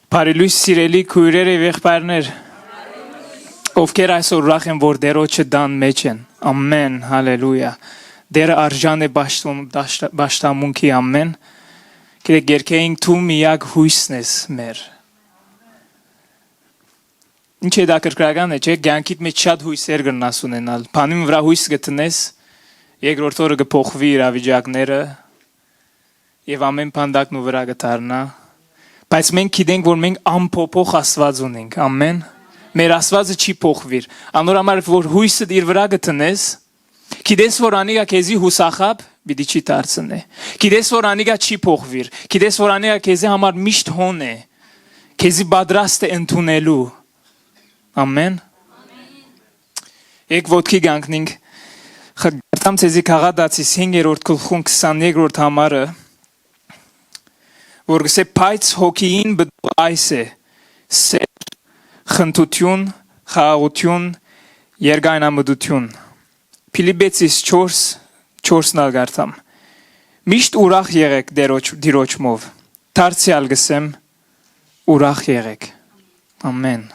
Բարելույս սիրելի քույրեր եւ եղբայրներ, ովքեր այսօր ուրախ են, որ Տերոջը դան մեջ են։ Ամեն, հալելույա։ Դերը արժան է բաշտամունքի, ամեն։ Գիտեք, երկեինք դու միակ հույսն ես մեր։ Ինչ է դա կրկրական է, չէ՞, կյանքիդ մեջ շատ հույսեր կգնաս ունենալ։ Բանին վրա հույս գտնես, երկրորդ օրը կփոխվի իրավիճակները եւ ամեն բանդակն ու վրա կդառնա։ Բայց մենք գիտենք, որ մենք անփոփոխ Աստված ունենք, ամեն։ Մեր Աստվածը չի փոխվիր։ Անորամար որ հույսդ իր վրա գտնես, գիտես որ անիկա քեզի հուսախապ պիտի չի դարձնե։ Գիտես որ անիկա չի փոխվիր։ Գիտես որ անիկա քեզի համար միշտ հոն է։ Քեզի պատրաստ է ընդունելու։ Ամեն։ Եկ ոտքի գանքնինք խղարդամ ցեզի Գաղատացիս 5-րդ գլխում 23-րդ համարը որ գսե փայծ հոգին բդու այս է սեր խնդություն խաղաղություն երգայնամտություն Փիլիպպեցիս 4:4-ն ալգարտամ միշտ ուրախ եղեք Տիրոջմով դարձյալ գսեմ ուրախ եղեք ամեն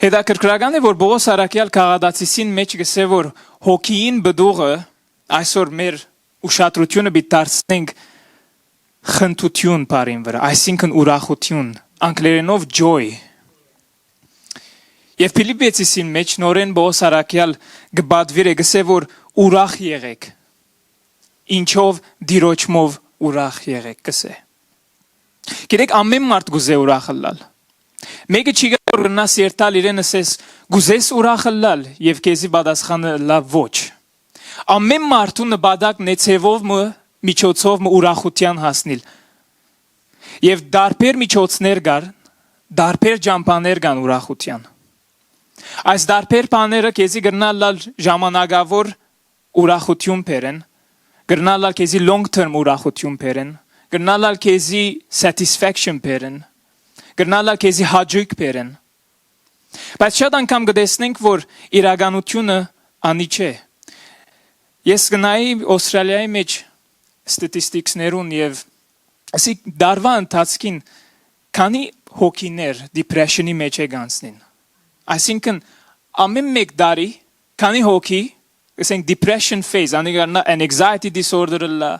Հետաքրքրական է որ Պողոս Արաքյալ Գաղատացիսին մեջ գսե որ հոգին բդուղը այսօր մեր ուշադրությունը պիտի դարձնենք խնդություն բառին վրա, այսինքն ուրախություն, անգլերենով joy։ Եվ Փիլիպպեցիսին մեջ նորեն Պողոս Արաքյալ գբադվիր է գսե որ ուրախ եղեք։ Ինչով Տիրոջմով ուրախ եղեք գսե։ Գիտեք ամեն մարդ գուզե ուրախ լալ։ Մեկը չի գնաս երթալ իրեն ասես գուզես ուրախ լալ եւ քեզի պատասխանը լավ ոչ։ Ամեն մարդու նպատակն է ցևով միջոցով ուրախության հասնել։ Եվ դարբեր միջոցներ կան, դարբեր ճամփաներ կան ուրախության։ Այս դարբեր բաները քեզի գնալ ժամանակավոր ուրախություն բերեն, գնալ քեզի long term ուրախություն բերեն, գնալ քեզի satisfaction բերեն, գնալ քեզի հաճույք բերեն։ Բայց շատ անգամ կտեսնենք, որ իրականությունը անի չէ։ Ես գնայի Ավստրալիայի մեջ ստատիստիկներուն եւ ասի դարվա ընթացքին քանի հոգիներ depression-ի մեջ է գանցնին։ Այսինքն ամեն մեկ տարի քանի հոգի, ասենք depression phase, անիգարնա anxiety disorder-ը,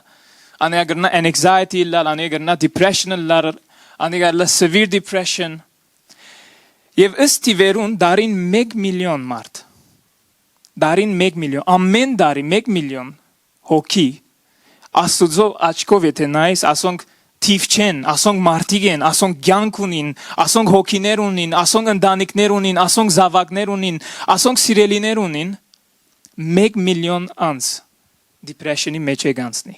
անիգարնա anxiety-ը, անիգարնա depression-ը, անիգարնա severe depression։ Եվ ըստ իվերուն դարին 1 միլիոն մարդ Դարին 1 միլիոն, ամեն դարի 1 միլիոն հոգի, աստուծո աչքով եթե նայես, ասոնք թիվ չեն, ասոնք մարդիկ են, ասոնք կյանք ունին, ասոնք հոգիներ ունին, ասոնք ընտանիքներ ունին, ասոնք զավակներ ունին, ասոնք սիրելիներ ունին, 1 միլիոն անց depression-ի մեջ է գանցնի։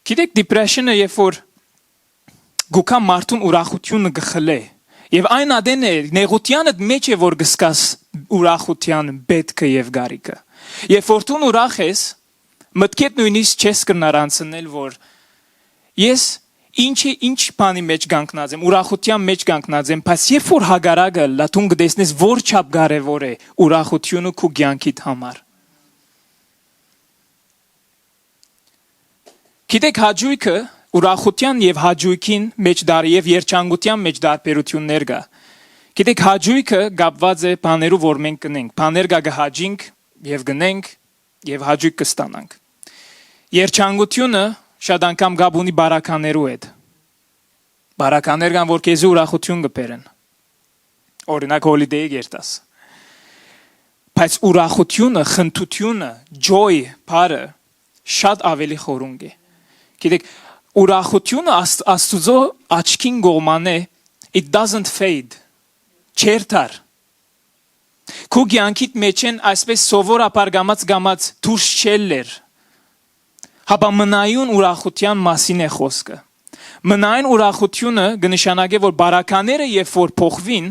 Գիտեք depression-ը երբ որ գուքա մարդուն ուրախությունը գխլե Եվ այն ադեն է, նեղությանդ մեջ է, որ գսկաս ուրախության պետքը և գարիկը։ Եվ որ տուն ուրախ ես, մտքետ նույնիսկ չես կրնար անցնել, որ ես ինչ բանի մեջ գանքնած եմ, ուրախության մեջ գանքնած եմ, բայց երբ որ հագարագը լատուն գտեսնես, որ չափ կարևոր է ուրախությունը քու կյանքիդ համար։ Գիտեք հաճույքը Ուրախության եւ հաճույքին մեջ դար եւ երջանկության մեջ դարբերություններ կա։ Գիտեք հաճույքը կապված է բաներով որ մենք կնենք։ Բաներ կա գհաճինք եւ գնենք եւ հաճույք կստանանք։ Երջանկությունը շատ անգամ կապ ունի բարականերու հետ։ Բարականեր կան որ քեզի ուրախություն կբերեն։ Օրինակ հոլիդեյ գերտաս։ Բայց ուրախությունը, խնդությունը, joy, բարը շատ ավելի խորունգ է։ Գիտեք Ուրախությունը աստուծո աչքին գողման է, it doesn't fade, չերթար։ Քու կյանքիդ մեջ են այսպես սովորաբար գամած դուրս չելլեր։ Հապա մնայուն ուրախության մասին է խոսքը։ Մնայուն ուրախությունը կնշանակե, որ բարակաները երբ որ փոխվին,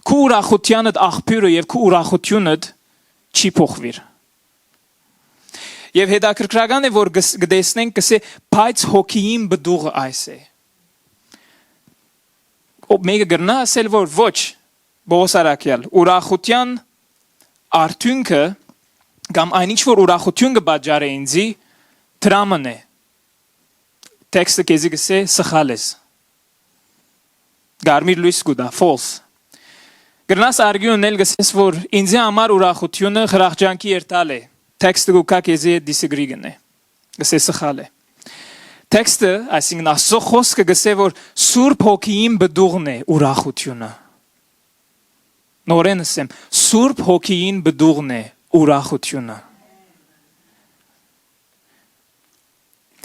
քու ուրախությանդ աղբյուրը եւ քու ուրախությունդ չի փոխվիր։ Եվ հետաքրքրական է, որ գտեսնենք կսե փայծ հոգին բդուղը այս է։ Մեկը գրնա ասել, որ ոչ, Պողոս Արաքյալ, ուրախության արդյունքը կամ այնինչ որ ուրախություն կբաժարե ինձի դրաման է։ Տեքստը քեզի գսե սխալ ես։ Գարմիր լույս գուտա, false։ Գրնաս արգյունն էլ գսես, որ ինձի համար ուրախությունը խրախճանքի երթալ է։ Տեքստը գուկա քեզի disagree գնե։ Գսե սխալ է։ Տեքստը, այսինքն Աստծո խոսքը գսե, որ Սուրբ Հոգին բդուղն է ուրախությունը։ Նորեն ասեմ, Սուրբ Հոգին բդուղն է ուրախությունը։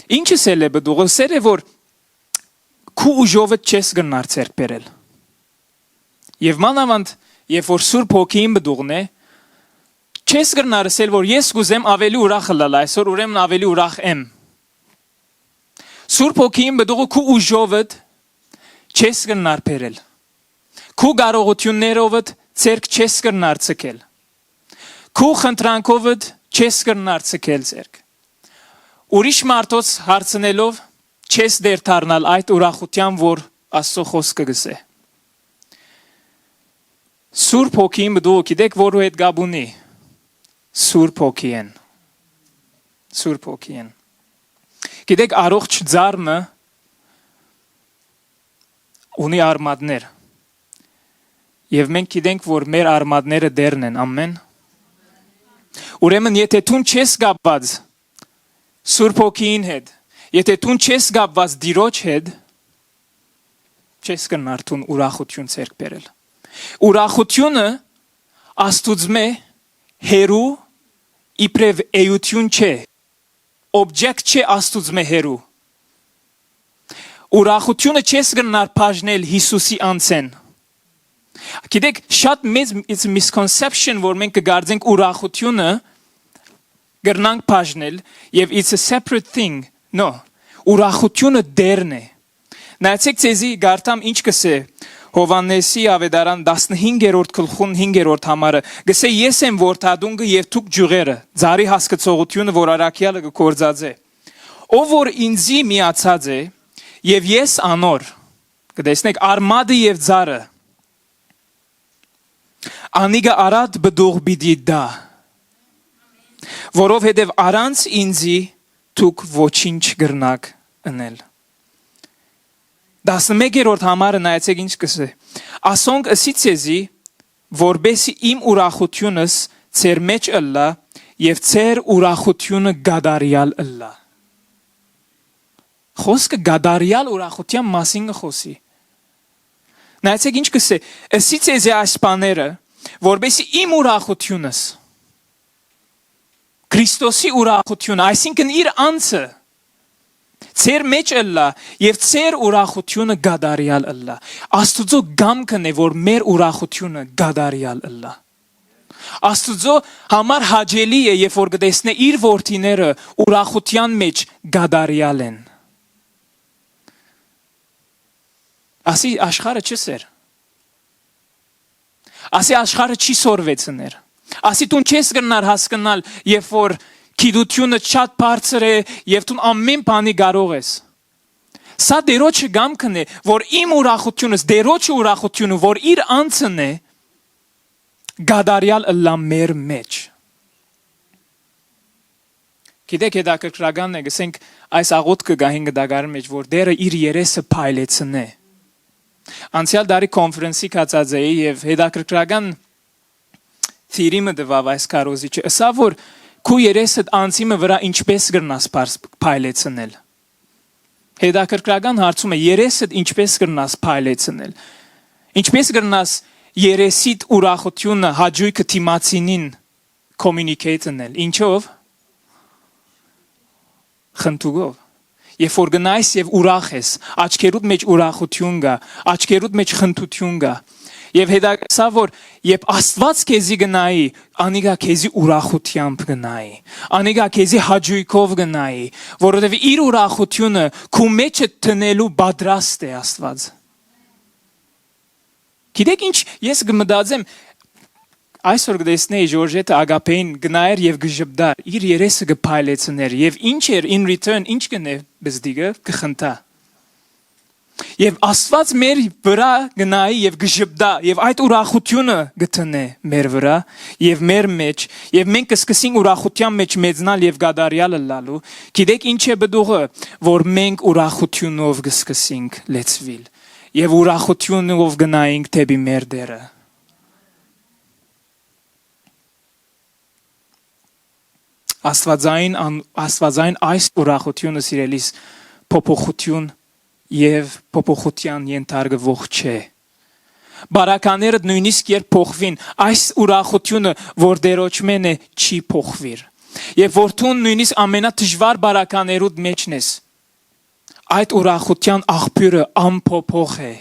Ինչը սել է բդուղը, սեր է, որ քու ուժովը չես գնար ցերկ բերել։ Եվ մանավանդ, երբ որ Սուրբ Հոգին բդուղն է, չես գնար ասել, որ ես գուզեմ ավելի ուրախ լալ այսօր, ուրեմն ավելի ուրախ եմ։ Սուրբ Հոգին բդուղը քու ուժովը չես գնար բերել։ Քու կարողություններով ցերկ չես գնար ցկել։ Քու խնդրանքով չես գնար ցկել ցերկ։ Ուրիշ մարդոց հարցնելով չես դեր դառնալ այդ ուրախության, որ Աստծո խոսքը գսե։ Սուրբ Հոգին բդուղը գիտեք որու հետ գաբունի։ Սուրբ Հոգին։ Սուրբ Հոգին։ Գիտեք առողջ ձարմը ունի արմատներ։ Եվ մենք գիտենք, որ մեր արմատները դերն են, ամեն։ Ուրեմն եթե դու չես գապված Սուրբ Հոգին հետ, եթե դու չես գապված Տիրոջ հետ, չես կնար դու ուրախություն ցերկ բերել։ Ուրախությունը Աստուծո հերու իբրև էություն չէ, օբյեկտ չէ Աստուծո հերու։ Ուրախությունը չես կնար բաժնել Հիսուսի անցեն։ Գիտեք, շատ մեծ misconception, որ մենք կգարձենք ուրախությունը գրնանք բաժնել եւ it's a separate thing. No, ուրախությունը դերն է։ Նայեցեք ցեզի գարտամ ինչ կսե Հովաննեսի ավետարան 15-րդ գլխուն 5-րդ համարը գսե ես եմ որդադունգը եւ դուք ջուղերը ծարի հասկացողությունը որ արաքյալը կորձած է ով որ ինձի միացած է եւ ես անոր կտեսնեք արմադը եւ ծարը անիգա արատ բդուղ բիդի դա որովհետև առանց ինձի դուք ոչինչ գրնակ ընել 11-րդ համարը նայեցեք ինչ կսե ասոնք ասիցեզի որբեսի իմ ուրախությունս ծեր մեջ ըլլա եւ ծեր ուրախությունը գադարյալ ըլլա խոսքը գադարյալ ուրախության մասին խոսի նայեցեք ինչ կսե ասիցեզի այս բաները որբեսի իմ ուրախությունս Քրիստոսի ուրախությունը, այսինքն իր անձը ծեր մեջ ըլլա եւ ծեր ուրախությունը գադարյալ ըլլա։ Աստուծո գամքն է, որ մեր ուրախությունը գադարյալ ըլլա։ Աստուծո համար հաճելի է, երբ որ կտեսնե իր որդիները ուրախության մեջ գադարյալ են։ Ասի աշխարհը չսեր։ Ասի աշխարհը չի սորվեցներ։ Ասի դու չես գնար հասկանալ, երբ որ գիտությունը շատ բարձր է եւ դու ամեն բանի կարող ես։ Սա Տերոջը գամքն է, որ իմ ուրախությունս, Տերոջը ուրախությունը, որ իր անձն է, գադարյալ ըլլա մեր մեջ։ Գիտեք հետաքրքրականն է, գսենք այս աղոթքը գահին գդագարի մեջ, որ Տերը իր երեսը փայլեցնե։ Անցյալ դարի կոնֆերանսի կացած էի եւ հետաքրքրական Թիրիմը դվավ այս կարոզիչը, ասա որ քու երեսդ անցիմը վրա ինչպես գրնաս փայլեցնել։ Հետաքրքրական հարցում է երեսդ ինչպես գրնաս փայլեցնել։ Ինչպես գրնաս երեսիդ ուրախությունը հաջույքը թիմացինին communicate-նել։ Ինչով։ Խնդուգով։ Երբ որ գնայս եւ ուրախ ես, աչքերուդ մեջ ուրախություն կա, աչքերուդ մեջ խնդություն կա։ Եվ հետաքրքրά որ երբ Աստված քեզի գնայի, անիգա քեզի ուրախությամբ գնայի, անիգա քեզի հաճույքով գնայի, որովհետև իր ուրախությունը քո մեջը տնելու պատրաստ է Աստված։ Գիտեք ինչ, ես կմտածեմ, այսօր կտեսնեի Ժորժետը Ագապեին գնայր եւ գժբդար, իր երեսը կփայլեցներ եւ ինչ էր in return, ինչ կնե բզդիգը կխնդա։ Եվ Աստված մեր վրա գնայի եւ գժբդա եւ այդ ուրախությունը գտնե մեր վրա եւ մեր մեջ եւ մենք կսկսենք ուրախության մեջ մեծնալ եւ գադարյալ լալու գիտեք ինչ է բդուղը որ մենք ուրախությունով կսկսենք լեցվիլ եւ ուրախությունով գնայինք դեպի մեր դերը Աստվածային այս ուրախությունը սիրելիս փոփոխություն եւ փոփոխության ենթարկվող չէ բարակաները նույնիսկ երբ փոխվին այս ուրախությունը որ դերոճմեն է չի փոխվիր եւ որթուն նույնիսկ ամենադժվար բարականերուդ մեջն ես այդ ուրախության աղբյուրը ամփոփող է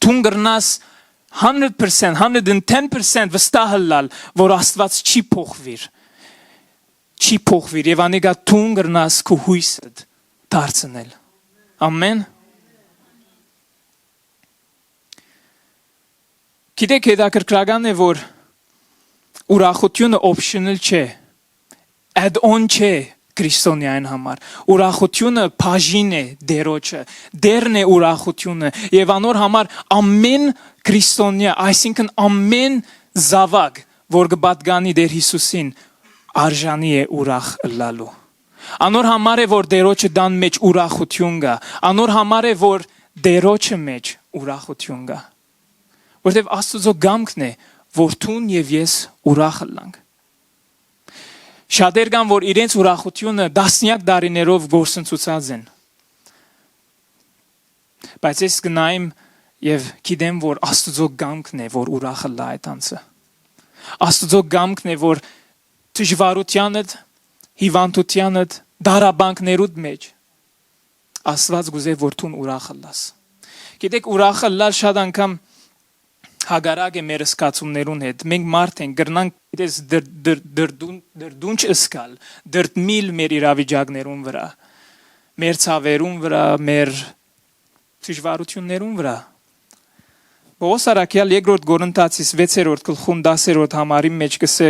թուն գրնաս 100% 110% վստահ լալ որ Աստված չի փոխվիր եւ անիկա թուն գրնաս քու հույսդ դարձնել ամեն Գիտեք հետաքրքրական է որ ուրախությունը optional չէ add-on չէ քրիստոնեային համար ուրախությունը բաժին է դերոճը դերն է ուրախությունը եւ անոր համար ամեն քրիստոնյա այսինքն ամեն զավակ որ կպատկանի Տեր Հիսուսին արժանի է ուրախ լալու անոր համար է որ դերոճը դան մեջ ուրախություն կա անոր համար է որ դերոճը մեջ ուրախություն կա Որտեւ Աստծո գամքն է, որ թուն եւ ես ուրախ լանք։ Շատեր կան, որ իրենց ուրախությունը դասնյակ դարիներով գործընծուցած են։ Բայց ես գնայեմ եւ գիտեմ, որ Աստծո գամքն է, որ ուրախ լա այդ անձը։ Աստծո գամքն է, որ դժվարությանդ, հիվանդությանդ, դարաբանկներուդ մեջ Աստված գուզե որ թուն ուրախ լաս։ Գիտեք, ուրախ լալ շատ անգամ Հագարակ է մեր սկացումներուն հետ։ Մենք մարդ ենք, գրնանք դες դրդունչ ըսկալ, դրդմիլ մեր իրավիճակներուն վրա, մեր ցավերուն վրա, մեր դժվարություններուն վրա։ Պողոս արաքյալ երկրորդ Կորինթացիս 6-րդ գլխում 10-րդ համարի մեջ կսե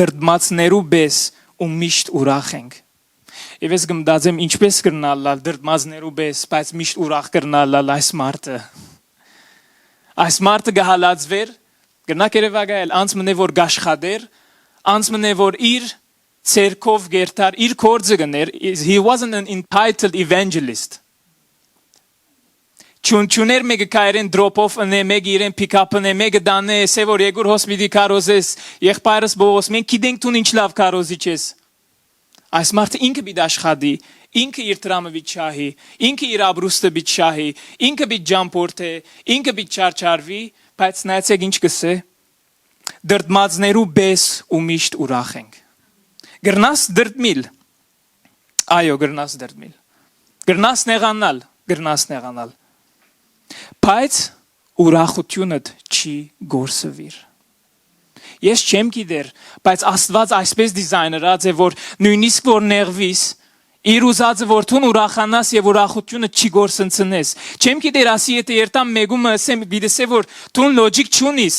դրդմածներու բես ու միշտ ուրախ ենք։ Եվ ես գմդացեմ ինչպես կրնալ դրդմածներու բես, բայց միշտ ուրախ կրնալ այս մարդը։ Այս մարդը գահալածվեր, գրնակ երևագայել, անց մնե որ գաշխադեր, անց մնե որ իր ցերկով գերտար, իր կորձը գներ, he wasn't an entitled evangelist. Չուներ մեկը կայրեն drop-off ընե, մեկը իրեն pick-up ընե, մեկը դանե, սե որ եգուր հոսպիդի կարոզես, եղբայրս բողոս, մենք գիտենք տուն ինչ լավ կարոզիչ ես։ Այս մարդը ինքը բիդ աշխատի, ինքը իր տրամը բիդ շահի, ինքը իր աբրուստը բիդ շահի, ինքը բիդ ջամփորթե, ինքը բիդ չարչարվի, բայց նայեցեք ինչ կսե, դրդմածներու բես ու միշտ ուրախ ենք։ Գրնաս դրդմիլ, այո գրնաս դրդմիլ, գրնաս նեղանալ, բայց ուրախությունդ չի գործվիր։ Ես չեմ գիտեր, բայց Աստված այսպես դիզայներած է, որ նույնիսկ որ նեղվիս, իր ուզածը որ թուն ուրախանաս եւ ուրախությունը չի գործընծնես։ Չեմ գիտեր ասի եթե երտամ մեգումը ասեմ բիդեսե որ թուն լոջիկ չունիս։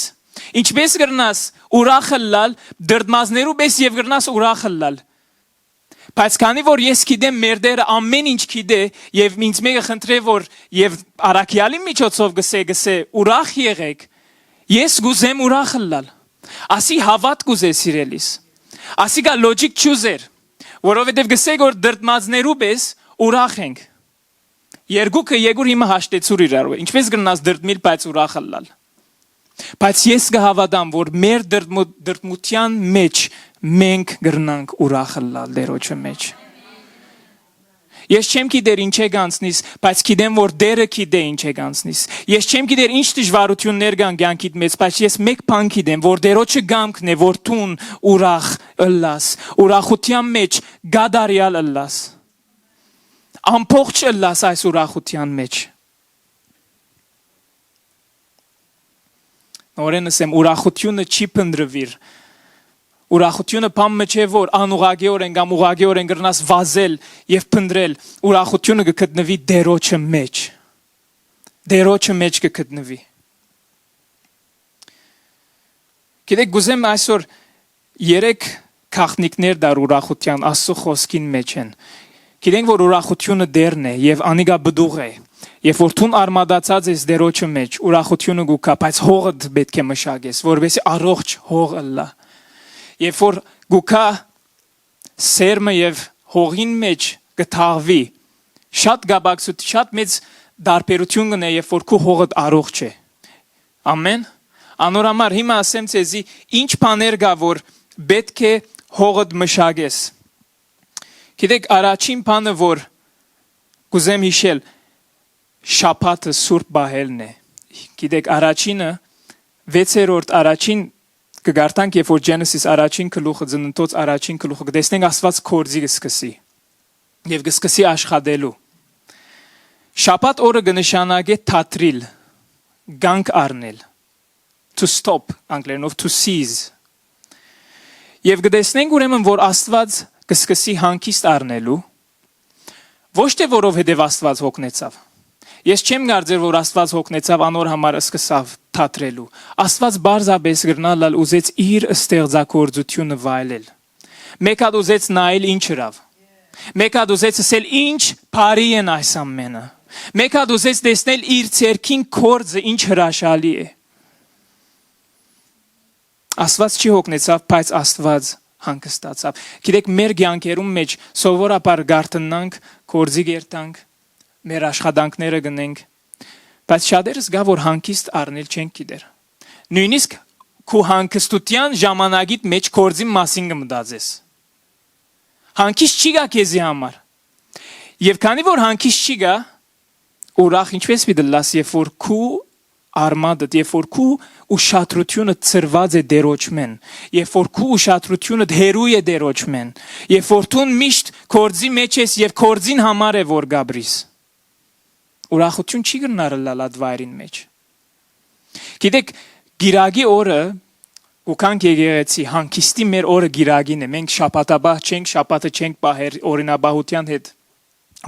Ինչպես գրնաս ուրախ լալ, դրդմազներու պես եւ գրնաս ուրախ լալ։ Բայց քանի որ ես գիտեմ մեր Տերը ամեն ինչ գիտե եւ ինձ մեկը խնդրե որ եւ արաքյալի միջոցով գսե ուրախ եղեք, ես գուզեմ ուրախ լալ։ Ասի հավատ գուզե սիրելիս։ Ասի գա լոջիկ չուզեր, որովհետև գսե որ դրդմածներու պես ուրախ ենք։ Երկուքը եգուր հիմա հաշտեցուր իրար, ինչպես գրնաս դրդմիլ բայց ուրախ լալ։ Բայց ես կհավատամ, որ մեր դրդմության մեջ մենք գրնանք ուրախ լալ Տերոջը մեջ։ Ես չեմ գիտեր ինչ է գանցնիս, բայց գիտեմ որ Տերը գիտե ինչ է գանցնիս։ Ես չեմ գիտեր ինչ դժվարություններ կան կյանքիդ մեջ, բայց ես մեկ բան գիտեմ, որ Տերոջը գամքն է, որ թուն ուրախ ըլլաս, ուրախության մեջ գադարյալ ըլլաս։ Ամփոխ չըլլաս այս ուրախության մեջ։ Նորեն ասեմ, ուրախությունը չի փնտրվիր։ Ուրախությունը բամը չէ որ անուղագիորեն կամ ուղագիորեն գրնաս վազել եւ փնտրել, ուրախությունը կգտնվի Տերոջը մեջ։ Տերոջը մեջ կգտնվի։ Գիտեք, գուզեմ այսօր 3 քաղաքնիկներ դար ուրախության Աստծո խոսքին մեջ են։ Գիտենք որ ուրախությունը դերն է եւ անիգա բդուղ է։ Երբ որ դու արմադացած ես դերոջը մեջ, ուրախությունը գուկա, բայց հողդ պետք է մշակես, որովհետեւ առողջ հող ըլլա։ Երբ որ գուկա սերմը եւ հողին մեջ գտաղվի, շատ գաբակսուտ, շատ մեծ դարբերություն կնե, երբ որ քո հողդ առողջ է։ Ամեն։ Անորամար հիմա ասեմ ցեզի ինչ բաներ կա, որ պետք է հողդ մշակես։ Գիտեք, առաջին բանը, որ կուզեմ հիշել, շաբաթը սուրբ բահելն է։ Գիտեք, առաջինը 6-րդ առաջին կգարտանք, երբ որ Genesis առաջին գլուխը ծննդոց առաջին գլուխը կտեսնենք Աստված կորձի կսկսի եւ կսկսի աշխատելու։ Շաբաթ օրը կնշանակե թատրիլ, գանք առնել, to stop, անգլերենով to cease։ Եվ կտեսնենք ուրեմն, որ Աստված կսկսի հանգիստ առնելու, ոչ թե որովհետև Աստված հոգնեցավ։ Ես չեմ կարծեր, որ Աստված հոգնեցավ անոր համար սկսավ թատրելու։ Աստված բարձաբես գրնալ ուզեց իր ստեղծագործությունը վայելել։ Մեկ հատ ուզեց նայել ինչ հրավ։ Մեկ հատ ուզեց ասել ինչ բարի են այս ամենը։ Մեկ հատ ուզեց տեսնել իր ցերքին կորձը ինչ հրաշալի է։ Աստված չի հոգնեցավ, բայց Աստված հանգստացավ։ Գիտեք, մեր կյանքերում մեջ սովորաբար գարտնանք, կորձի գերտանք, մեր աշխատանքները գնենք, բայց շատերս գա, որ հանգիստ առնել չենք գիտեր։ Նույնիսկ քո հանգստության ժամանակիդ մեջ կորձի մասին կմտածես։ Հանգիստ չի գա քեզի համար։ Եվ քանի որ հանգիստ չի գա, ուրախ ինչպես պիտի լաս, երբ որ քո արմատը, երբ որ քո ուշադրությունը ծրված է դերոջմեն, երբ որ քո ուշադրությունը հերույ է դերոջմեն, երբ որ դու միշտ կորձի մեջ ես եւ կորձին համար է որ գաբրիս։ Ուրախություն չի գնարել այդ վայրին մեջ։ Գիտեք, գիրագի օրը ուքանք եկեղեցի հանգիստի մեր օրը գիրագին է։ Մենք շաբաթաբահ չենք, շաբաթը չենք բահեր օրինաբահության հետ,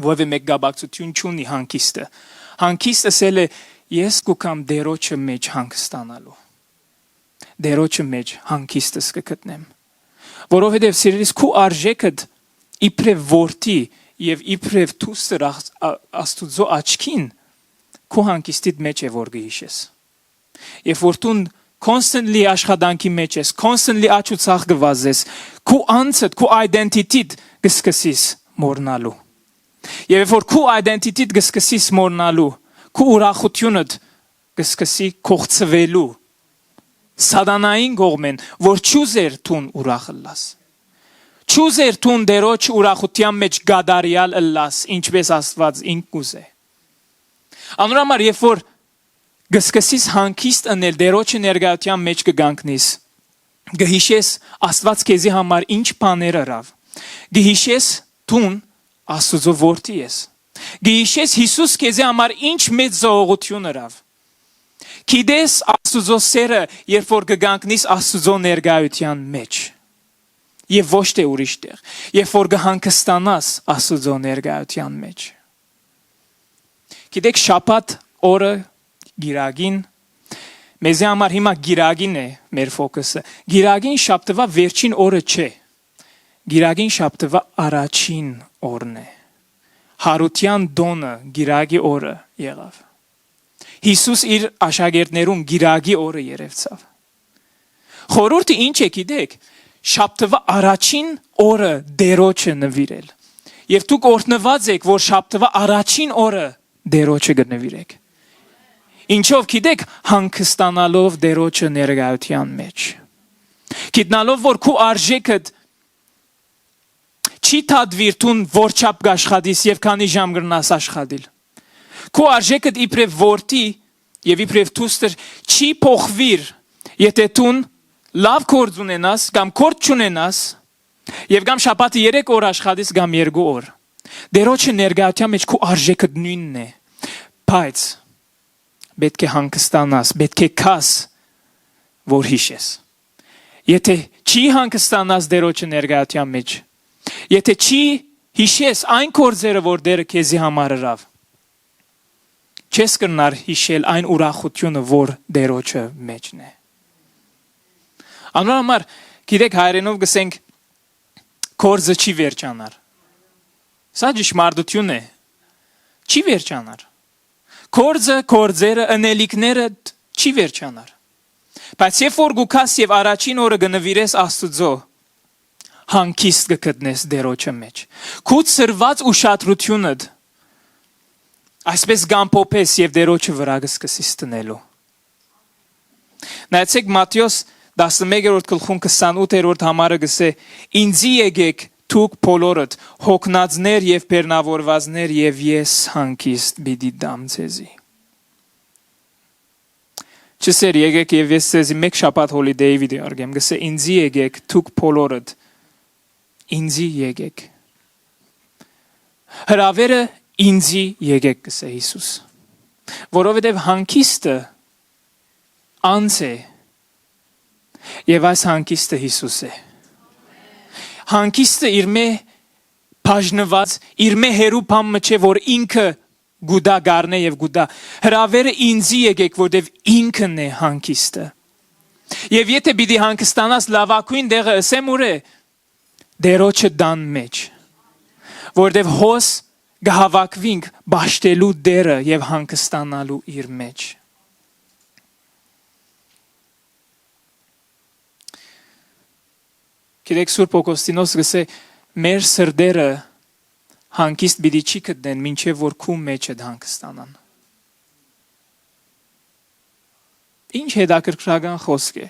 որևէ մեկ գաբակցություն չունի հանգիստը։ Հանգիստը ասել է ես կուքամ դերոջը մեջ հանգստանալու։ Դերոջը մեջ հանգիստս կգտնեմ։ Որովհետև սիրելիս քո արժեքդ իբրև որդի եւ իբրև դուստր Աստուծո աչքին քո հանգիստիդ մեջ է որ գիշես։ Երբ որ դու constantly աշխատանքի մեջ ես, constantly աչուցախ գվազես, քո անձդ, քո identity-դ կսկսես մոռնալու։ Եվ երբ որ քո identity-դ կսկսես մոռնալու, քո ուրախությունդ կսկսի կողծվելու սատանային կողմեն, որ չուզեր դուն ուրախ լաս։ Չուզեր դուն դերոջ ուրախության մեջ գադարյալ լաս, ինչպես Աստված ինքն ուզե։ Անորամար, երբ որ կսկսես հանգիստ անել դերոջի ներկայության մեջ կգանքնես, կհիշես Աստված քեզի համար ինչ բաներ արավ։ Կհիշես դուն Աստծո որդի ես։ Գիշես Հիսուս քեզի համար ինչ մեծ զողողություն արավ։ Գիտես Աստծո սերը, երբ որ կգանքնես Աստծո ներկայության մեջ։ Եվ ոչ թե ուրիշ տեղ, երբ որ կհանգստանաս Աստծո ներկայության մեջ։ Գիտեք շաբաթ օրը գիրագին մեզ համար հիմա գիրագին է մեր ֆոկուսը։ Գիրագին շաբթվա վերջին օրը չէ։ Գիրագին շաբթվա առաջին օրն է։ Հարության դոնը գիրագի օրը եղավ։ Հիսուս իր աշակերտներուն գիրագի օրը երևցավ։ Խորհուրդը ինչ է գիտեք, շաբթվա առաջին օրը դերոջը նվիրել։ Եվ դուք օրհնված եք, որ շաբթվա առաջին օրը դերոջը կնվիրեք։ Ինչով գիտեք, հանգստանալով դերոջը ներկայության մեջ։ Գիտնալով, որ քո արժեքդ չի թադվիր տուն որչապ գաշխադիս և քանի ժամ գրնաս աշխատիլ։ Քո արժեքդ իբրև որդի և իբրև դուստր չի փոխվիր, եթե տուն լավ կորձ ունենաս, կամ կորձ չունենաս, և կամ շաբաթը 3 օր աշխատիս, կամ 2 օր։ Դերոջը ներկայության մեջ քո արժեքդ նույնն է, բայց պետք է հանգստանաս, պետք է քաս, որ հիշես։ Եթե չի հանգստանաս դերոջը ներկայության մեջ, եթե չի հիշես այն կորձերը, որ դերը քեզի համար արավ, չես կրնար հիշել այն ուրախությունը, որ դերոջը մեջն է։ Անոր համար, գիտեք հայերենով գսենք, կորձը չի վերջանար։ Սա ճշմարտություն է, չի վերջանար։ Կորձը, կորձերը, ընելիքները չի վերջանար։ Բայց երբ որ գուքաս եւ առաջին օրը գնվիրես Աստծո, հանգիստ կգտնես դերոջը մեջ։ Քու ծրված ուշադրությունդ այսպես գամփոփես եւ դերոջը վրա կսկսես տնելու։ Նայեցեք Մատթեոս 11-րդ գլխում 28-րդ համարը գսե. Ինձի եկեք դուք բոլորդ հոգնածներ եւ բեռնավորվածներ եւ ես հանգիստ պիտի դամ ձեզի։ Չսեր եկեք եւ ես ձեզի մեկ շաբաթ հոլիդեյ վիդեո արգեմ գսե ինձի եկեք դուք բոլորդ ինձի եկեք։ Հրավերը ինձի եկեք գսե Հիսուս։ Որովհետեւ հանգիստը անց է եւ այս հանգիստը Հիսուս է։ Հանգիստը իր մե բաժնված, իր մե հերուփամը չէ, որ ինքը գուդա գարնե եւ գուդա։ Հրավերը ինձի եկեք, որտեւ ինքն է հանգիստը։ Եվ եթե պիտի հանգստանաս լավագույն դեղը ասեմ ուր է, դերոջը դան մեջ։ Որտեւ հոս գահավակվինք բաշտելու դերը եւ հանգստանալու իր մեջ։ Գիտեք Սուրբ Օգոստինոս գսե մեր սրդերը հանգիստ պիտի չի գտնեն մինչև որ քու մեջ է հանգստանան։ Ինչ հետաքրքրական խոսք է։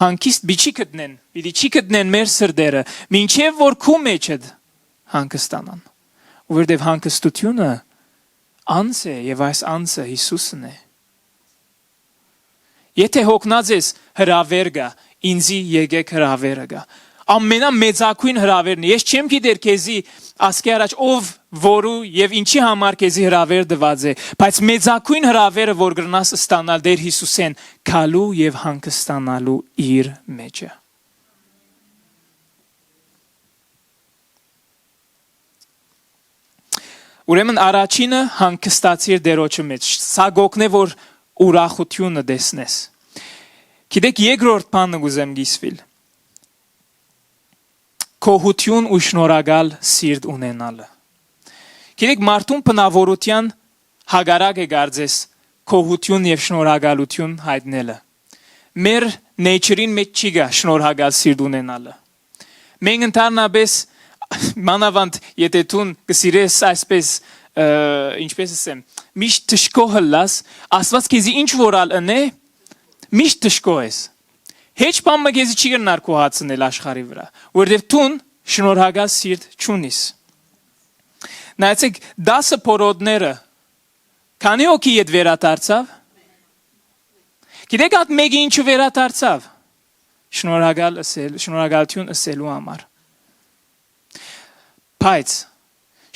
Հանգիստ պիտի գտնեն, պիտի չի գտնեն մեր սրդերը մինչև որ քու մեջ է հանգստանան։ Որովհետև հանգստությունը անց է եւ այս անցը Հիսուսն է։ Եթե հոգնած ես հրավեր գա, ինձի եկեք հրավերը գա։ Ամենամեծակույն հրավերն է։ Ես չեմ գիտեր քեզի ասկի առաջ ով որու եւ ինչի համար քեզի հրավեր դված է, բայց մեծակույն հրավերը որ գրնաս ստանալ դեր Հիսուսեն քալու եւ հանգստանալու իր մեջը։ Ուրեմն առաջինը հանգստացիր դերոջը մեջ։ Սա գոքն է որ ուրախությունը դեսնես։ Գիտեք երկրորդ բանը գուզեմ գիսվիլ։ Կոհություն ու շնորհակալ սիրտ ունենալը։ Գիտեք մարդուն բնավորության հագարակ է գարձես կոհություն եւ շնորհակալություն հայտնելը։ Մեր nature-ին մեջ չի գա շնորհակալ սիրտ ունենալը։ Մենք ընդհանրապես մանավանդ եթե դու կսիրես այսպես ինչպես ասեմ միշտ թշկոհը լաս ասված քեզի ինչ որալ ընե միշտ թշկո ես։ Հեչ բան մը քեզի չի գնար կոհացնել աշխարի վրա, որովհետև դու շնորհակալ սիրտ չունիս։ Նայեցեք 10 փորոդները քանի օքի հետ վերադարձավ։ Գիտեք այդ մեկը ինչու վերադարձավ։ Շնորհակալություն ասելու համար։ Բայց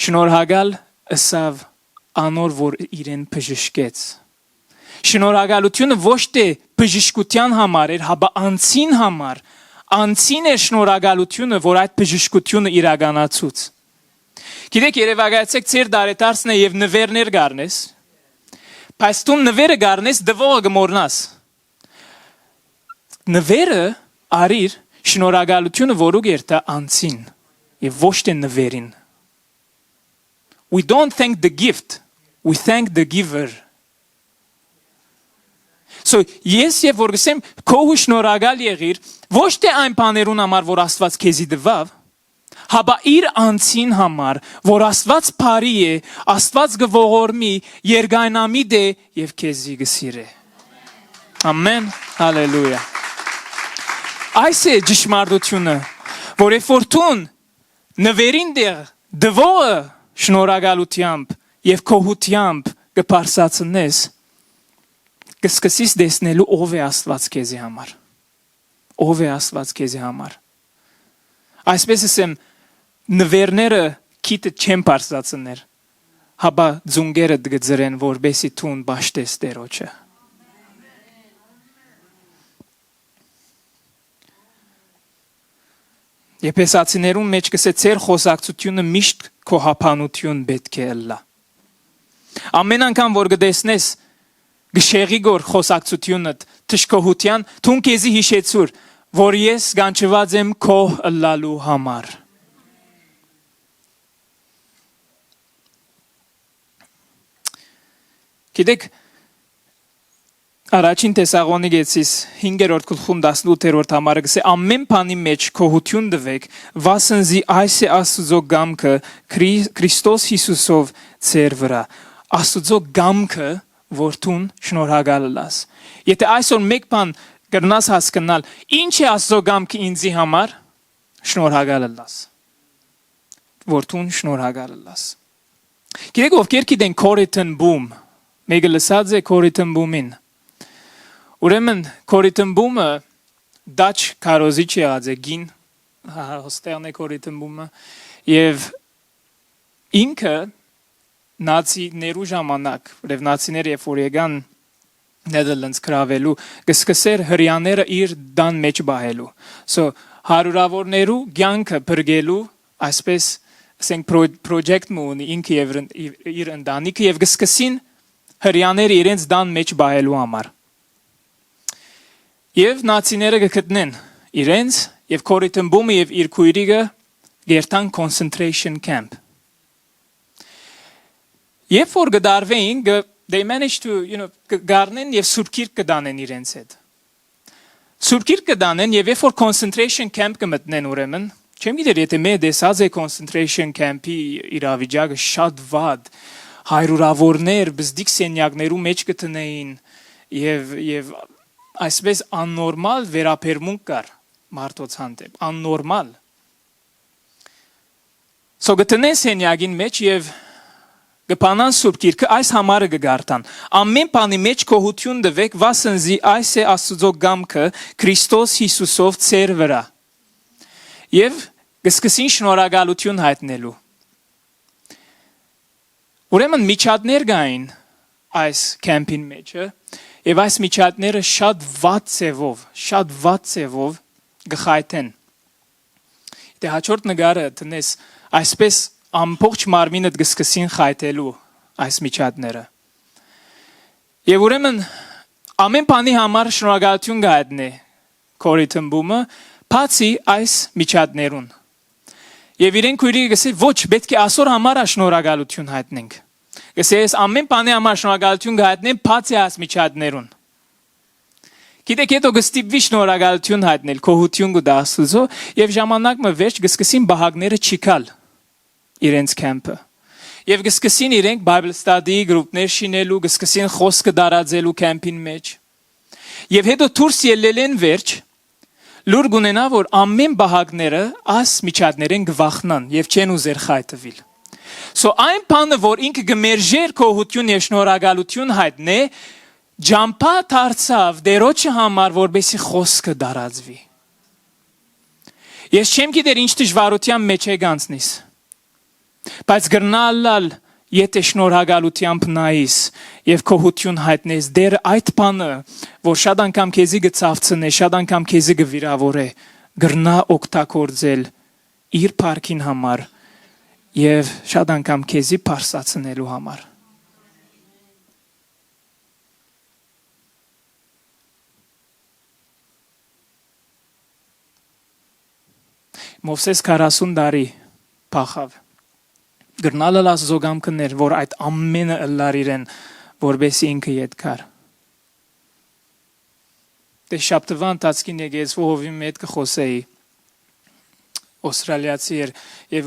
շնորհակալ ասավ անոր որ իրեն բժշկեց։ Շնորհակալությունը ոչ թե բժշկության համար էր, հաբա անցին համար, անցին էր շնորհակալությունը, որ այդ բժշկությունը իրականացուց։ Գիտեք երևակայեցեք ծեր դարետարսն է եւ նվերներ գարնես, բայց դու նվերը գարնես դվողը գմորնաս։ Նվերը արիր շնորհակալությունը որու գերտա անցին եւ ոչ թե նվերին։ We don't thank the gift, we thank the giver. So ես եւ որ գսեմ քո շնորհակալ եղիր ոչ թե այն բաներուն համար որ Աստված քեզի դվավ, հաբա իր անցին համար որ Աստված բարի է, Աստված գողորմի, երգայնամիտ է եւ քեզի գսիրե։ Ամեն, հալելույա։ Այս է ճշմարտությունը, որ եփորտուն նվերին դեր դվողը շնորհակալությամբ եւ կոհությամբ կփարսացնես կսկսես դեսնելու ով է Աստված քեզի համար։ Ով է Աստված քեզի համար։ Այսպես ասեմ նվերները քիթը չեն փարսացներ, հաբա ձունգերը դգծրեն որբեսի տուն բաշտես դերոջը։ Եփեսացիներուն մեջ կսե ծեր խոսակցությունը միշտ քո հապանություն պետք է լա։ Ամեն անգամ որ գտեսնես գշեղի գոր խոսակցությունը թշկոհության թուն քեզի հիշեցուր որ ես գանչված եմ քո ըլլալու համար։ Գիտեք, Առաջին Թեսաղոնիկեցիս 5-րդ գլխում 18-րդ համարը գսե ամեն բանի մեջ քոհություն տվեք, վասնզի այս է Աստծո գամքը Քրիստոս Հիսուսով ձեր վրա։ Աստծո գամքը որթուն շնորհակալ լաս։ Եթե այսօր մեկ բան կրնաս հասկանալ, ինչ է Աստծո գամքը ինձի համար, շնորհակալ լաս։ Որթուն շնորհակալ լաս։ Գիտեք ովքեր գիտեն Corrie Boom, մեկը լսած է Corrie Boom-ին։ Ուրեմն Corrie Boom-ը դաչ քարոզիչ եղած է գին, հոստերն է Corrie Boom-ը, եւ ինքը նացիներու ժամանակ, որև նացիները երբ որ եկան Netherlands գրավելու, կսկսեր հрьяաները իր դան մեջ բահելու։ So հարյուրավորներու ցանկը բրգելու, այսպես ասենք project մունի ինքը եւ իր ընտանիքը եւ կսկսին հрьяաները իրենց դան մեջ բահելու համար։ Եվ նացիները կգտնեն իրենց եւ Corrie Boom-ը եւ իր քույրիկը գերտան concentration camp։ Երբ որ գդարվեին, they managed to, գարնեն եւ սուրբքիրք կդանեն իրենց հետ։ Սուրբքիրք կդանեն եւ երբ որ concentration camp կմտնեն ուրեմն, չեմ գիտեր եթե մեր դեսած է concentration camp-ի իրավիճակը շատ վատ, հայրուրավորներ բզդիկ սենյակներու մեջ կտնեին եւ այսպես աննորմալ վերապերմունք կար մարդոց հանդեպ, աննորմալ։ So գտնեն սենյակին մեջ եւ գպանան սուրբ գիրքը այս համարը կգարտան։ Ամեն բանի մեջ քոհություն տվեք, վասնզի այս է Աստծո գամքը Քրիստոս Հիսուսով ձեր վրա։ Եվ կսկսին շնորհակալություն հայտնելու։ Ուրեմն միջատներ կային այս կեմպին մեջը, եւ այս միջատները շատ վատ ծևով գխայթեն։ Դե հաջորդ նկարը տնես այսպես ամբողջ մարմինը կսկսին խայթելու այս միջատները։ Եվ ուրեմն ամեն բանի համար շնորհակալություն կհայտնի Corrie Boom-ը, բացի այս միջատներուն։ Եվ իրեն քույրիկը գսե ոչ, պետք է այսօր համար շնորհակալություն հայտնենք։ Գսե ես ամեն բանի համար շնորհակալություն կհայտնեմ, բացի այս միջատներուն։ Գիտեք հետո գստիպվի շնորհակալություն հայտնել, քոհություն կտա Աստծո եւ ժամանակը վերջ կսկսին բահագները չիկալ իրենց կեմպը։ Եվ կսկսին իրենք Bible study գրուպներ շինելու, կսկսին խոսքը դարածելու կեմպին մեջ։ Եվ հետո դուրս ելելեն վերջ լուր գունենա որ ամեն բահագները աս միջատներեն գվախնան եւ չեն ուզեր խայտվել։ So այն բանը որ ինքը գմերժեր քոհություն եւ շնորհակալություն հայտնե Ջամփա դարձավ դերոջը համար որբեսի խոսքը դարածվի։ Ես չեմ գիտեր ինչ դժվարության մեջ է գանցնիս։ Բայց գրնալալ եթե շնորհակալությամբ նայիս եւ քոհություն հայտնես դեր այդ բանը որ շատ անգամ քեզի գծավցնե, շատ անգամ քեզի գվիրավորե, գրնա օգտագործել իր парքին համար եւ շատ անգամ քեզի փարսացնելու համար։ Մովսես 40 տարի փախավ։ Գրնալը լաս զոգամքներ, որ այդ ամենը ըլլար իրեն, որբեսի ինքը ետքար։ Դե շապտվան տացքին եկեց, ողովի մետ կխոսեի, Օստրալիացի էր, և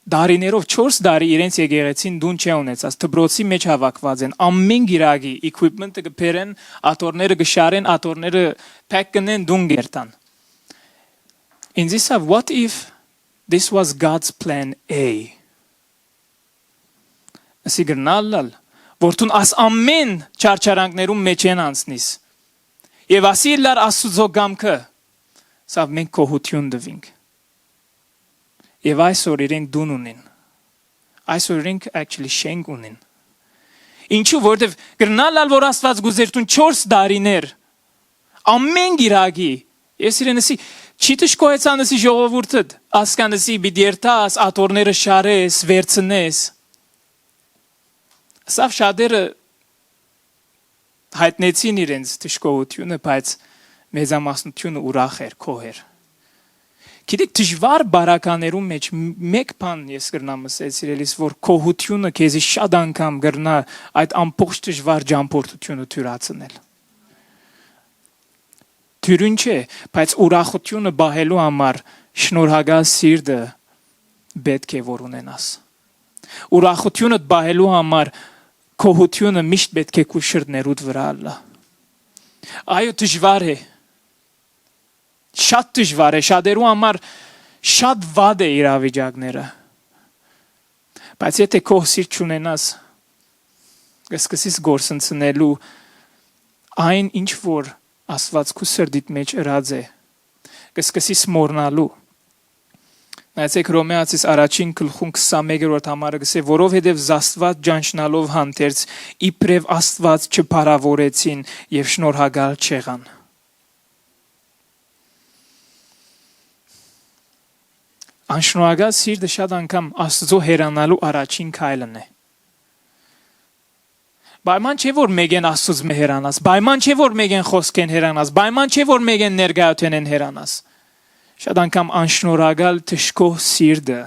դարիներով 4 դարի իրենց եկեղեցին դուն չէ ունեցած, թբրոցի մեջ հավաքված են, ամեն գիրագի, equipment-ը կպերեն, ատորները կշարեն, ատորները պեք կնեն դուն գերտան։ Ինձ իսավ, what if this was God's plan A? Ասի գրնալալ, որտուն աս ամեն չարչարանքներում մեջ են անցնիս։ Եվ ասի լար Աստծո գամքը, սավ մենք քոհություն դվինք։ Եվ այսօր իրենք դուն ունին։ Այսօր իրենք actually շենք ունին։ Ինչու, որտև գրնալալ, որ Աստված գուզերտուն 4 դարիներ, ամեն գիրագի, ես իրեն ասի, չի տշկոյեցան ասի ժողովուրդըդ, ասկան ասի բիդերտաս, ատորները շարես, վերցնես։ Սավ շատերը հայտնեցին իրենց տշկողությունը, բայց մեծամասնությունը ուրախ էր, քոհեր։ Գիտեք դժվար բարականերում մեջ մեկ բան ես կրնամ ասել սիրելիս որ կողությունը քեզի շատ անգամ կրնա այդ ամբողջ դժվար ճամփորդությունը թյուրացնել Թյուրին չէ բայց ուրախությունը բահելու համար շնորհակալ սիրտը պետք է որ ունենաս Ուրախությունը բահելու համար կողությունը միշտ պետք է քո շրթներուդ վրա ալա Այո դժվար է Շատ դժվար է, շատերու համար շատ վատ է իրավիճակները։ Բայց եթե քո սիրտ չունենաս, կսկսես գործընծնելու այն ինչ որ Աստված քո սրտիդ մեջ ըրած է, կսկսես մոռնալու։ Նայեցեք Հռոմեացիս առաջին գլխում 21-րդ համարը գսե, որովհետև Աստված ճանչնալով հանդերձ իբրև Աստված չփարավորեցին եւ շնորհակալ չեղան։ Անշնորհակալ սիրտը շատ անգամ Աստծո հերանալու առաջին քայլն է։ Պայման չէ որ մեկեն Աստծուց հերանաս, պայման չէ որ մեկեն խոսքեն հերանաս, պայման չէ որ մեկեն ներկայությունեն հերանաս։ Շատ անգամ անշնորհակալ թշկող սիրտը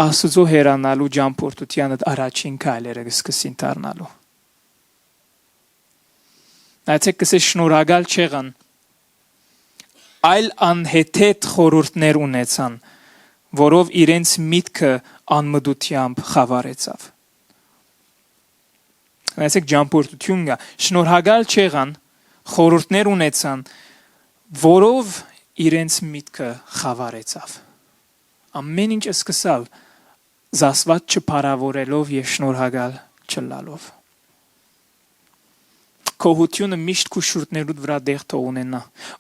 Աստծո հերանալու ճամփորդության առաջին քայլերը կսկսին դառնալու։ Նայեցեք կսե շնորհակալ չեղան, այլ անհեթեթ խորհուրդներ ունեցան որով իրենց միտքը անմտությամբ խավարեցավ։ Այսեք ճամփորդություն կա, շնորհակալ չեղան, խորհուրդներ ունեցան, որով իրենց միտքը խավարեցավ։ Ամեն ինչ սկսավ Աստված չփարավորելով եւ շնորհակալ չլալով։ Կողությունը միշտ քո շուրթներուդ վրա դեղ թող ունենա,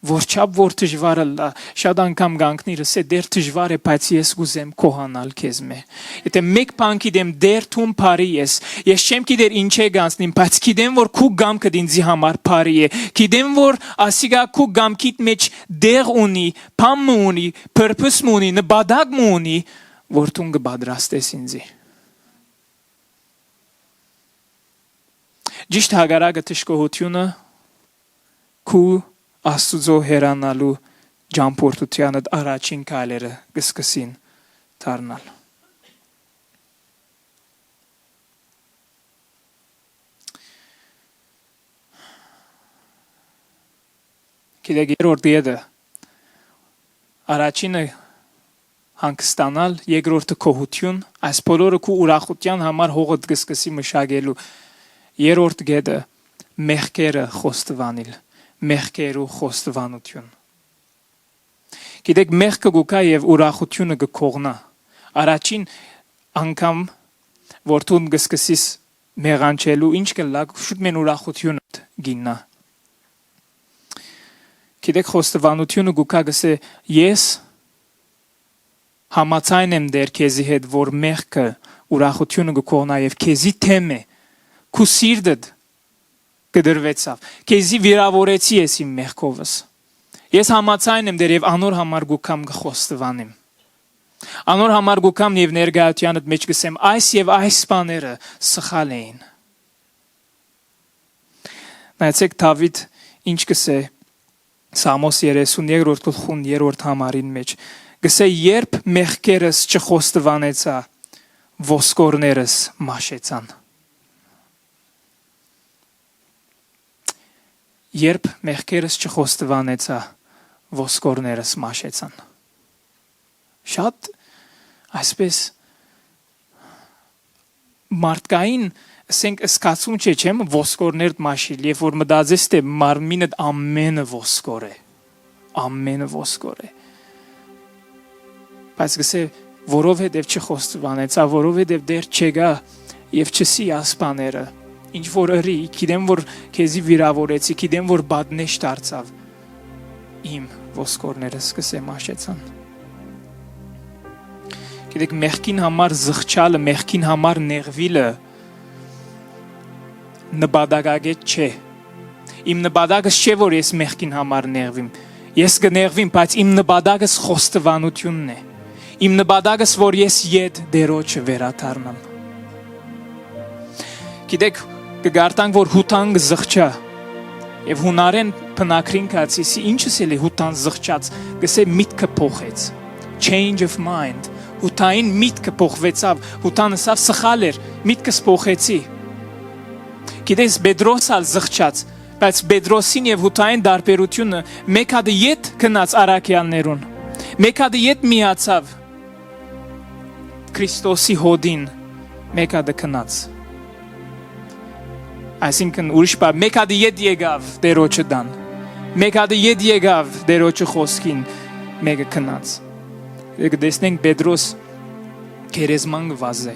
որչափ որ դժվարը լա, շատ անգամ գանքնիրս է դեր դժվար է, բայց ես կուզեմ կոհանալ քեզ մե։ Եթե մեկ բան գիտեմ դեր թուն բարի ես չեմ գիտեր ինչ է գանցնիմ, բայց գիտեմ որ քո գամքը ինձի համար բարի է, գիտեմ որ ասիգա քո գամքիդ մեջ դեղ ունի, բամ ունի, purpose ունի, նպատակ ունի, որ դու կպատրաստես ինձի։ Ճիշտ հագարակը թշկողությունը քու Աստծո հերանալու ճամփորդությանը առաջին քայլերը կսկսին դառնալ։ Գիտեք երրորդ դիեդը առաջինը հանգստանալ, երկրորդը կողություն, այս բոլորը քու ուրախության համար հողդ կսկսի մշակելու Երորդ գեդը մեղքերը խոստվանիլ, մեղքերու խոստվանություն։ Գիտեք մեղքը գուկա եւ ուրախությունը կկողնա։ Առաջին անգամ որ դու կսկսես մեղանչելու ինչ կլա շուտ մեն ուրախությունը գիննա։ Գիտեք խոստվանությունը գուկա գսե ես համաձայն եմ դեր քեզի հետ որ մեղքը ուրախությունը կկողնա եւ քեզի թեմ է Քու սիրտդ կդրվեցավ, քեզի վիրավորեցի ես իմ մեղքովս։ Ես համաձայն եմ դեր եւ անոր համար գուքամ կխոստվանեմ։ Անոր համար գուքամ եւ ներկայությանդ մեջ կսեմ այս եւ այս բաները սխալ էին։ Նայեցեք Դավիթ ինչ կսե Սամոս 32-րդ գլխուն 3-րդ համարին մեջ կսե երբ մեղքերս չխոստվանեցա ոսկորներս մաշեցան Երբ մեղքերս չխոստվանեցա ոսկորներս մաշեցան Շատ այսպես մարդկային ասենք սկացում չէ չեմ ոսկորներ մաշիլ երբ որ մտածես թե մարմինդ ամենը ոսկոր է Բայց գսե որովհետև չխոստվանեցա որովհետև դեռ չգա եւ չսի ասպաները Ինչ որ ըրի, գիտեմ որ քեզի վիրավորեցի, գիտեմ որ բադնեշ դարձավ իմ ոսկորներս կսեմ աշեցան Գիտեք մեղքին համար զղջալը, մեղքին համար նեղվիլը նպատակագետ չէ Իմ նպատակս չէ որ ես մեղքին համար նեղվիմ Ես կնեղվիմ, բայց իմ նպատակս խոստվանությունն է Իմ նպատակս որ ես ետ դերոջը վերադառնամ Գիտեք կգարտանք որ հութան զղջա եւ հունարեն բնակրին կացիսի ինչս էլի հութան զղջած գսե միտքը փոխեց change of mind, հութային միտքը փոխվեցավ, հութան ասավ սխալ էր, միտքս փոխեցի։ Գիտես Պետրոս ալ զղջաց, բայց Պետրոսին եւ հութային դարբերությունը մեկ հատ ետ գնաց արաքյաններուն, մեկ հատ ետ միացավ Քրիստոսի հոդին, մեկ հատ գնաց։ Այսինքն ուրիշ բան, մեկ հատ ետ եկավ Տերոջը դան, մեկ հատ ետ եկավ Տերոջը խոսքին, մեկը գնաց։ Դեսնենք Պետրոս գերեզման վազե։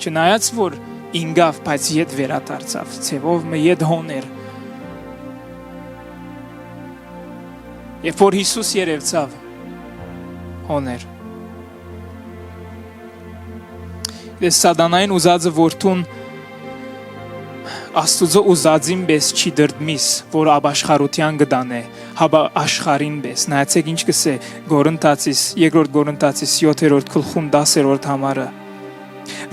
Չնայած որ ինգավ, բայց ետ վերադարձավ, ցևով մը ետ հոներ։ Երբ որ Հիսուս երևցավ, հոներ։ Դες սատանային ուզածը որդուն Աստուծո ուզածին պես չի դրդմիս, որ աբաշխարության գդան է, հաբա աշխարին պես։ Նայեցեք ինչ կսե Գորընթացիս, երկրորդ Գորընթացիս 7-րդ գլխում 10-րդ համարը։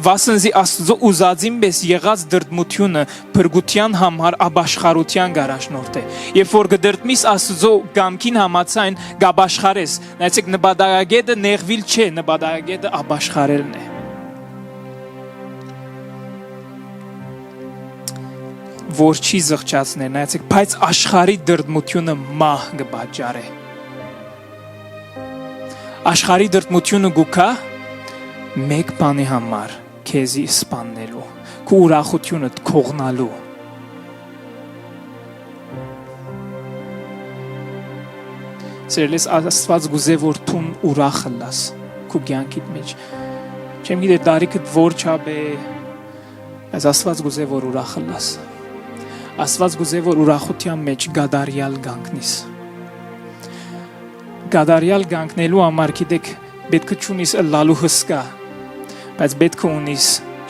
Վասնզի Աստուծո ուզածին պես եղած դրդմությունը փրկության համար աբաշխարության գարաշնորդ է։ Երբ որ գդրդմիս Աստուծո գամքին համացայն գաբաշխարես, նայեցեք նպատակագետը նեղվիլ չէ, նպատակագետը աբաշխարելն է։ Որ չի զղջացներ, նայեցեք, բայց աշխարհի դրդմությունը մահ կբաճարե։ Աշխարհի դրդմությունը գուքա մեկ բանի համար քեզի սպաննելու, քո ուրախությունը թողնալու։ Սերլես Աստված գուզե որ տուն ուրախ լաս քո կյանքիդ մեջ։ Չեմ գիտեր դարիքդ որ չաբե, բայց Աստված գուզե որ ուրախ լաս։ Աստված գուզե որ ուրախության մեջ գադարյալ գանքնիս։ Գադարյալ գանքնելու համար գիտեք պետք է ունիս լալու հսկա, բայց պետք է ունիս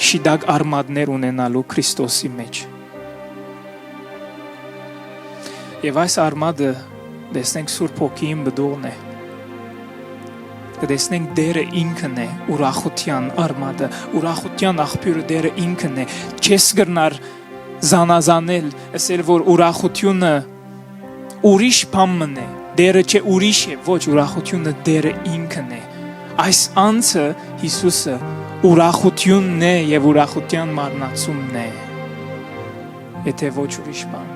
շիդակ արմատներ ունենալու Քրիստոսի մեջ։ Եվ այս արմատը տեսնենք Սուրբ Հոգին բդողն է։ Կտեսնենք Տերը ինքն է ուրախության արմատը, ուրախության աղբյուրը Տերը ինքն է։ Չես գրնար զանազանել, ասել որ ուրախությունը ուրիշ բան է, Տերը չէ ուրիշ է, ոչ ուրախությունը Տերը ինքն է։ Այս անձը Հիսուսը ուրախությունն է եւ ուրախության մարմնացումն է։ Եթե ոչ ուրիշ բան։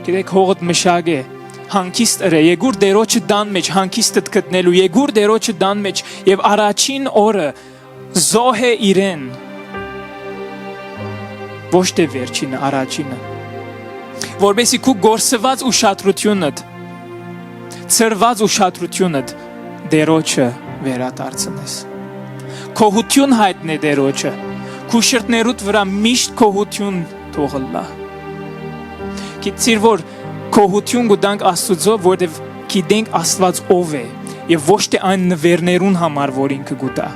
Գիտեք հողդ մշակ է, հանգիստ է, եկուր Տերոջը դան մեջ հանգիստդ գտնելու, եկուր Տերոջը դան մեջ եւ առաջին օրը զոհ է իրեն։ Ոչ թե վերջինը, առաջինը։ Որբեսի քու գործված ուշադրությունդ, ծրված ուշադրությունդ Տերոջը վերադարձնես։ Քոհություն հայտնե Տերոջը, քու շրտներուդ վրա միշտ քոհություն թողլա։ Գիտիր որ քոհություն գտանք Աստուծո, որտեվ գիտենք Աստված ով է, եւ ոչ թե այն նվերներուն համար, որ ինքը գուտա։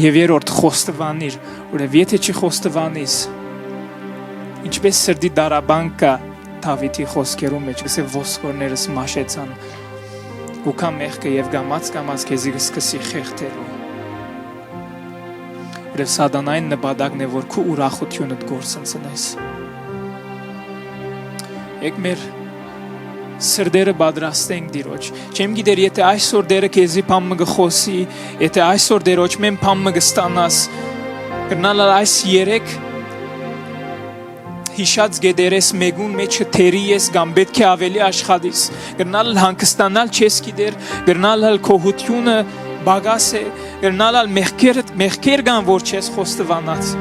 Եվ երորդ խոստվանիր, որև եթե չի խոստվանիս, ինչպես սրդի դարաբանկա Դավիթի խոսքերում մեջ, գսե ոսկորներս մաշեցան, գուքա մեղքը և գամած քեզի սկսի խեղդելու։ Որև սատանային նպատակն է, որ քու ուրախությունդ գործընծնես։ Եկ մեր սրդերը պատրաստենք Տիրոջ։ Չեմ գիտեր, եթե այսօր Տերը քեզի բան մը գխոսի, եթե այսօր Տերոջ մեն բան մը գստանաս, կրնալ այս երեք հիշած գեդերես մեկուն մեջը թերի ես կամ պետք է ավելի աշխատիս, կրնալ հանգստանալ չես գիտեր, կրնալ քոհությունը բագաս է, կրնալ մեղքեր կան, որ չես խոստվանած։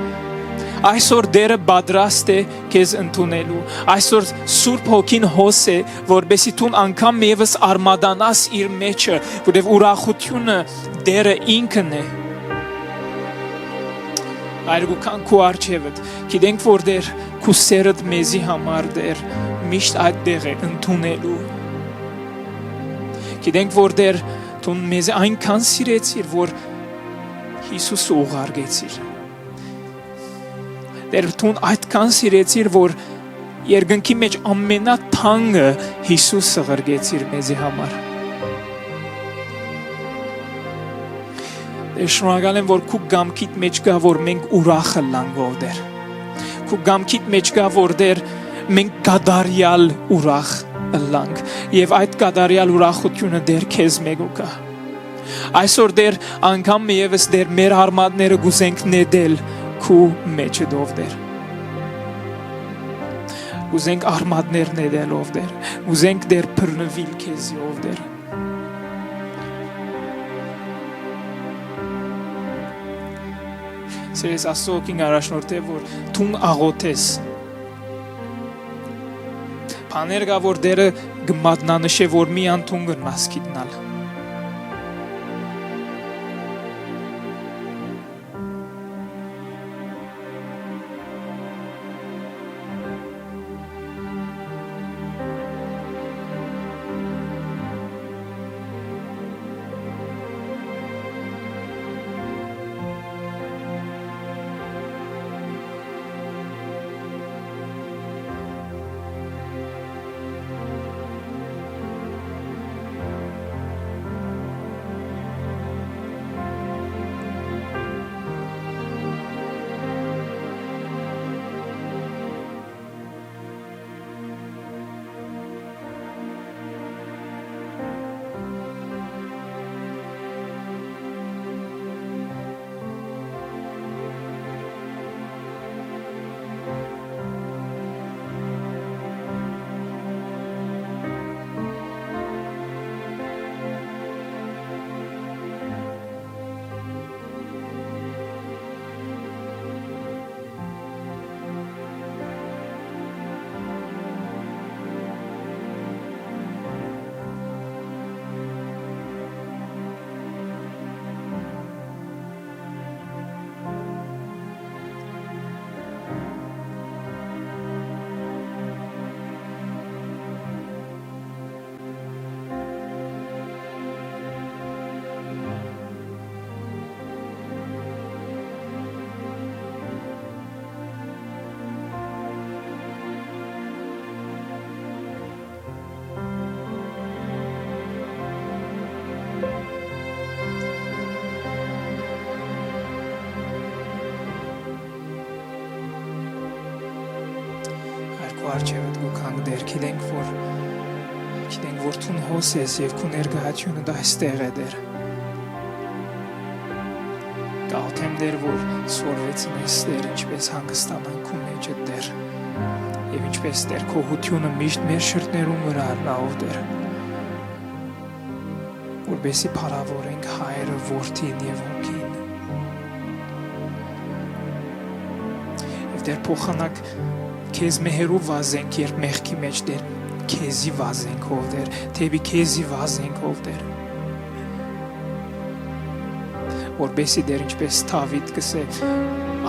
Այսօր Տերը պատրաստ է քեզ ընդունելու, այսօր Սուրբ Հոգին հոս է, որբեսի դու անգամ եւս արմադանաս իր մեջը, որովհետեւ ուրախությունը Տերը ինքն է։ Այրգուքան քու արջևդ, գիտենք որ Տեր քու սերդ մեզի համար Տեր միշտ այդտեղ է ընդունելու։ Գիտենք որ Տեր դու մեզ այնքան սիրեցիր, որ Հիսուսը ուղարկեցիր։ Դեր դու այդքան սիրեցիր, որ երկնքի մեջ ամենաթանկը Հիսուսը ղրգեցիր մեզի համար։ Դեր շնորհակալ եմ, որ քու գամքիդ մեջ կա, որ մենք ուրախը լանգով Դեր։ Քու գամքիդ մեջ կա, որ Դեր մենք գադարյալ ուրախ ըլլանք եւ այդ կատարյալ ուրախությունը դեր քեզ մեգու կա այսօր դեր անգամ միևս դեր մեր հարմատները գուզենք նեդել քու մեջը դով դեր գուզենք արմատներ նեդելով դեր գուզենք դեր բռնվիլ քեզի ով դեր Սերես ասոքին առաջնորդ է, որ թուն աղոթես Պաներ գա, որ դերը գմատնանշ է, որ մի անթուն գնաս կիտնալ Արջևդ գուքանք դեր գիտենք որ թուն հոս ես և քու ներգահությունը դա այստեղ է դեր Գաղթեմ դեր որ սորվեցն ես դեր ինչպես հանգստանանք ու մեջը դեր և ինչպես դեր քոհությունը միշտ մեր շրտներում վրա լավ դեր որբեսի փարավորենք հայրը որդին և հոգին և դեր փոխանակ Քեզ մեհերով վազենք, երբ մեղքի մեջ դեր, քեզի վազենք ով դեր, թեպի քեզի վազենք ով դեր։ Որբեսի դեր ինչպես Դավիթ կսե,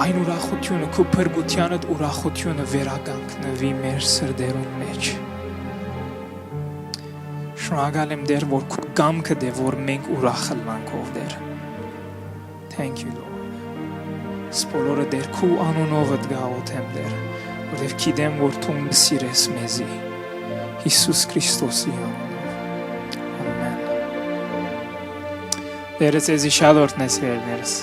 այն ուրախությունը, քո փրկությանդ ուրախությունը վերականգնվի մեր սրտերուն մեջ։ Շնորհակալ եմ դեր, որ քո կամքը դե, որ մենք ուրախ ըլլանք ով դեր։ Thank you Lord։ Սպոլորը դեր քո անունով գաղութեմ դեր։ Որտև գիտեմ, որ թուն սիրես մեզի Հիսուս Քրիստոսի անունով։ Ամեն։ Դերը ձեզի շատ օրհնես երերներս։